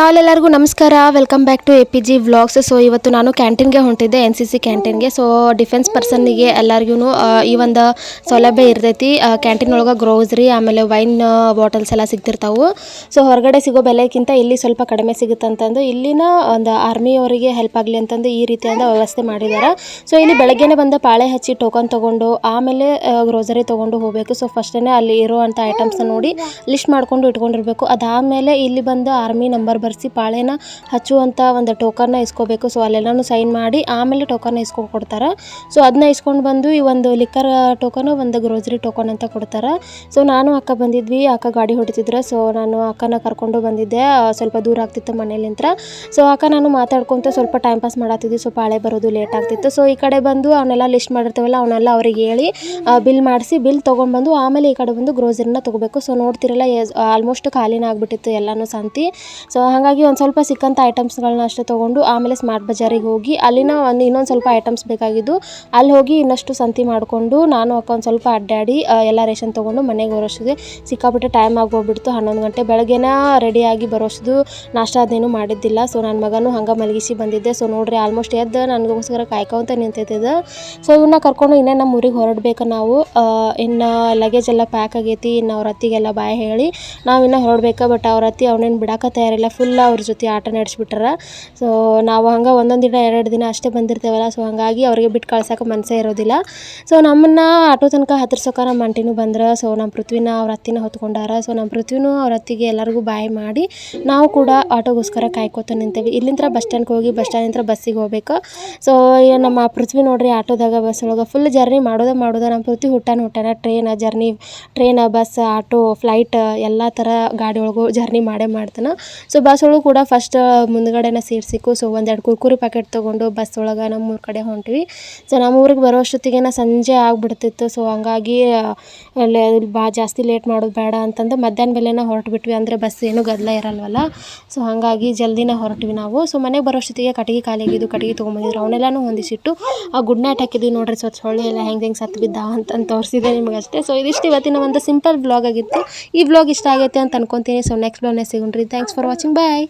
All ಎಲ್ಲರಿಗೂ ನಮಸ್ಕಾರ. Welcome back to APG vlogs. So ಇವತ್ತು ನಾನು ಕ್ಯಾಂಟೀನ್ಗೆ ಹೊಂಟಿದ್ದೆ, NCC ಕ್ಯಾಂಟೀನ್ಗೆ. ಸೊ ಡಿಫೆನ್ಸ್ ಪರ್ಸನ್ನಿಗೆ ಎಲ್ಲರಿಗೂ ಈ ಒಂದು ಸೌಲಭ್ಯ ಇರ್ತೈತಿ. ಕ್ಯಾಂಟೀನ್ ಒಳಗೆ ಗ್ರೋಸರಿ ಆಮೇಲೆ ವೈನ್ ಬಾಟಲ್ಸ್ ಎಲ್ಲ ಸಿಗ್ತಿರ್ತಾವೆ. ಸೊ ಹೊರಗಡೆ ಸಿಗೋ ಬೆಲೆಗಿಂತ ಇಲ್ಲಿ ಸ್ವಲ್ಪ ಕಡಿಮೆ ಸಿಗುತ್ತೆ ಅಂತಂದು ಇಲ್ಲಿನ ಒಂದು ಆರ್ಮಿಯವರಿಗೆ ಹೆಲ್ಪ್ ಆಗಲಿ ಅಂತಂದು ಈ ರೀತಿಯಾದ ವ್ಯವಸ್ಥೆ ಮಾಡಿದ್ದಾರೆ. ಸೊ ಇಲ್ಲಿ ಬೆಳಗ್ಗೆನೇ ಬಂದು ಪಾಳೆ ಹಚ್ಚಿ ಟೋಕನ್ ತೊಗೊಂಡು ಆಮೇಲೆ ಗ್ರೋಸರಿ ತೊಗೊಂಡು ಹೋಗಬೇಕು. ಸೊ ಫಸ್ಟೇ ಅಲ್ಲಿ ಇರುವಂಥ ಐಟಮ್ಸ್ನ ನೋಡಿ ಲಿಸ್ಟ್ ಮಾಡ್ಕೊಂಡು ಇಟ್ಕೊಂಡಿರಬೇಕು. ಅದಾದಮೇಲೆ ಇಲ್ಲಿ ಬಂದು ಆರ್ಮಿ ನಂಬರ್ ಬರೆಸಿ ಪಾಳೆನ ಹಚ್ಚುವಂಥ ಒಂದು ಟೋಕನ್ನ ಇಸ್ಕೋಬೇಕು. ಸೊ ಅಲ್ಲೆಲ್ಲನೂ ಸೈನ್ ಮಾಡಿ ಆಮೇಲೆ ಟೋಕನ್ನ ಇಸ್ಕೊಂಡು ಕೊಡ್ತಾರೆ. ಸೊ ಅದನ್ನ ಇಸ್ಕೊಂಡು ಬಂದು ಈ ಒಂದು ಲಿಕ್ಕರ್ ಟೋಕನ್, ಒಂದು ಗ್ರೋಸರಿ ಟೋಕನ್ ಅಂತ ಕೊಡ್ತಾರೆ. ಸೊ ನಾನು ಅಕ್ಕ ಬಂದಿದ್ವಿ, ಅಕ್ಕ ಗಾಡಿ ಹೊಡಿತಿದ್ರು. ಸೊ ನಾನು ಅಕ್ಕನ ಕರ್ಕೊಂಡು ಬಂದಿದ್ದೆ, ಸ್ವಲ್ಪ ದೂರ ಆಗ್ತಿತ್ತು ಮನೇಲಿಂತ್ರ. ಸೊ ಅಕ್ಕ ನಾನು ಮಾತಾಡ್ಕೊತ ಸ್ವಲ್ಪ ಟೈಮ್ ಪಾಸ್ ಮಾಡತ್ತಿದ್ವಿ. ಸೊ ಪಾಳೆ ಬರೋದು ಲೇಟ್ ಆಗ್ತಿತ್ತು. ಸೊ ಈ ಕಡೆ ಬಂದು ಅವನ್ನೆಲ್ಲ ಲಿಸ್ಟ್ ಮಾಡಿರ್ತೀವಲ್ಲ ಅವನ್ನೆಲ್ಲ ಅವ್ರಿಗೆ ಹೇಳಿ ಬಿಲ್ ಮಾಡಿಸಿ ಬಿಲ್ ತೊಗೊಂಡ್ಬಂದು ಆಮೇಲೆ ಈ ಕಡೆ ಬಂದು ಗ್ರೋಸರಿನ ತೊಗೋಬೇಕು. ಸೊ ನೋಡ್ತಿರಲ್ಲ ಆಲ್ಮೋಸ್ಟ್ ಖಾಲಿನ ಆಗಿಬಿಟ್ಟಿತ್ತು ಎಲ್ಲನೂ ಸಂತಿ. ಸೊ ಹಾಗಾಗಿ ಒಂದು ಸ್ವಲ್ಪ ಸಿಕ್ಕಂಥ ಐಟಮ್ಸ್ಗಳನ್ನ ಅಷ್ಟೇ ತೊಗೊಂಡು ಆಮೇಲೆ ಸ್ಮಾರ್ಟ್ ಬಜಾರಿಗೆ ಹೋಗಿ ಅಲ್ಲಿನ ಇನ್ನೊಂದು ಸ್ವಲ್ಪ ಐಟಮ್ಸ್ ಬೇಕಾಗಿದ್ದು ಅಲ್ಲಿ ಹೋಗಿ ಇನ್ನಷ್ಟು ಸಂತಿ ಮಾಡಿಕೊಂಡು ನಾನು ಅಕ್ಕ ಒಂದು ಸ್ವಲ್ಪ ಅಡ್ಡಾಡಿ ಎಲ್ಲ ರೇಷನ್ ತೊಗೊಂಡು ಮನೆಗೆ ಬರೋಷ್ಟಿಗೆ ಸಿಕ್ಕಾಬಿಟ್ಟೆ ಟೈಮ್ ಆಗೋಗ್ಬಿಡ್ತು. 11 ಗಂಟೆ. ಬೆಳಗ್ಗೆನ ರೆಡಿಯಾಗಿ ಬರೋಷ್ಟು ನಾಷ್ಟ ಅದೇನು ಮಾಡಿದ್ದಿಲ್ಲ. ಸೊ ನನ್ನ ಮಗನೂ ಹಂಗೆ ಮಲಗಿಸಿ ಬಂದಿದ್ದೆ. ಸೊ ನೋಡ್ರಿ ಆಲ್ಮೋಸ್ಟ್ ಎದ್ದು ನನಗೋಸ್ಕರ ಕಾಯ್ಕೊಂತ ನಿಂತಿದ್ದೆ. ಸೊ ಇವನ್ನ ಕರ್ಕೊಂಡು ಇನ್ನೇ ನಮ್ಮ ಊರಿಗೆ ಹೊರಡ್ಬೇಕು ನಾವು. ಇನ್ನು ಲಗೇಜ್ ಎಲ್ಲ ಪ್ಯಾಕ್ ಆಗೈತಿ. ಇನ್ನು ಅವ್ರ ಅತ್ತಿಗೆಲ್ಲ ಬಾಯ್ ಹೇಳಿ ನಾವು ಇನ್ನೂ ಹೊರಡ್ಬೇಕು. ಬಟ್ ಅವ್ರ ಅತ್ತಿ ಅವನೇನು ಬಿಡೋಕೆ ತಯಾರಿಲ್ಲ, ಫುಲ್ ಅವ್ರ ಜೊತೆ ಆಟ ನಡೆಸ್ಬಿಟ್ಟಾರ. ಸೊ ನಾವು ಹಂಗೆ ಒಂದೊಂದು ದಿನ 2 ದಿನ ಅಷ್ಟೇ ಬಂದಿರ್ತೇವಲ್ಲ. ಸೊ ಹಾಗಾಗಿ ಅವ್ರಿಗೆ ಬಿಟ್ಟು ಕಳ್ಸೋಕೆ ಮನಸ್ಸೇ ಇರೋದಿಲ್ಲ. ಸೊ ನಮ್ಮನ್ನು ಆಟೋ ತನಕ ಹತ್ತಿರ್ಸೋಕೆ ನಮ್ಮ ಅಂಟಿನೂ ಬಂದ್ರೆ. ಸೊ ನಮ್ಮ ಪೃಥ್ವಿನ ಅವ್ರ ಅತ್ತಿನ ಹೊತ್ಕೊಂಡಾರ. ಸೊ ನಮ್ಮ ಪೃಥ್ವಿನೂ ಅವ್ರ ಅತ್ತಿಗೆ ಎಲ್ಲರಿಗೂ ಬಾಯ್ ಮಾಡಿ ನಾವು ಕೂಡ ಆಟೋಗೋಸ್ಕರ ಕಾಯ್ಕೋತ ನಿಂತೇವೆ. ಇಲ್ಲಿಂದ ಬಸ್ ಸ್ಟ್ಯಾಂಡ್ಗೆ ಹೋಗಿ ಬಸ್ ಸ್ಟ್ಯಾಂಡಿಂದ ಬಸ್ಸಿಗೆ ಹೋಗ್ಬೇಕು. ಸೊ ನಮ್ಮ ಪೃಥ್ವಿ ನೋಡ್ರಿ ಆಟೋದಾಗ ಬಸ್ ಒಳಗೆ ಫುಲ್ ಜರ್ನಿ ಮಾಡೋದ. ನಮ್ಮ ಪೃಥ್ವಿ ಹುಟ್ಟಾನ ಟ್ರೈನ್, ಬಸ್, ಆಟೋ, ಫ್ಲೈಟ್ ಎಲ್ಲ ಥರ ಗಾಡಿ ಒಳಗೂ ಜರ್ನಿ ಮಾಡ್ತಾನೆ. ಸೊ ಬಸ್ ಒಳಗೆ ಕೂಡ ಫಸ್ಟ್ ಮುಂದ್ಗಡೆನ ಸೀಟ್ ಸಿಕ್ಕು. ಸೊ 1-2 ಕುರ್ಕುರಿ ಪ್ಯಾಕೆಟ್ ತೊಗೊಂಡು ಬಸ್ ಒಳಗೆ ನಮ್ಮೂರ ಕಡೆ ಹೊಂಟ್ವಿ. ಸೊ ನಮ್ಮ ಊರಿಗೆ ಬರೋ ಅಷ್ಟೊತ್ತಿಗೆ ಸಂಜೆ ಆಗಿಬಿಡ್ತಿತ್ತು. ಸೊ ಹಂಗಾಗಿ ಜಾಸ್ತಿ ಲೇಟ್ ಮಾಡೋದು ಬೇಡ ಅಂತಂದು ಮಧ್ಯಾಹ್ನ ಬೆಲೆನ ಹೊರಟ್ಬಿಟ್ವಿ. ಅಂದರೆ ಬಸ್ ಏನೂ ಗದ್ದಲ ಇರಲ್ವಲ್ಲ. ಸೊ ಹಾಗಾಗಿ ಜಲ್ದಿನ ಹೊರಟ್ವಿ ನಾವು. ಸೊ ಮನೆಗೆ ಬರೋ ಅಷ್ಟೊತ್ತಿಗೆ ಕಟ್ಟಿಗೆ ಖಾಲಿಯಾಗಿದ್ದು, ಕಟ್ಟಿಗೆ ತೊಗೊಂಬಂದಿದ್ರು. ಅವನ್ನೆಲ್ಲನೂ ಹೊಂದಿಸಿಟ್ಟು ಆ ಗುಡ್ ನೈಟ್ ಹಾಕಿದ್ವಿ ನೋಡ್ರಿ. ಸೊ ಸೊಳ್ಳೆ ಎಲ್ಲ ಹೆಂಗೆ ಸತ್ತು ಬಿದ್ದ ಅಂತಂದು ತೋರಿಸಿದೆ ನಿಮಗೆ ಅಷ್ಟೇ. ಸೊ ಇದಿಷ್ಟು ಇವತ್ತಿನ ಒಂದು ಸಿಂಪಲ್ ವ್ಲಾಗ್ ಆಗಿತ್ತು. ಈ ವ್ಲಾಗ್ ಇಷ್ಟ ಆಗೈತೆ ಅಂತ ಅನ್ಕೊತೀನಿ. ಸೊ ನೆಕ್ಸ್ಟ್ ವ್ಲಾಗ್ನ ಸಿಗೋಣ್ರಿ. Thanks for watching. ಬಾಯ್.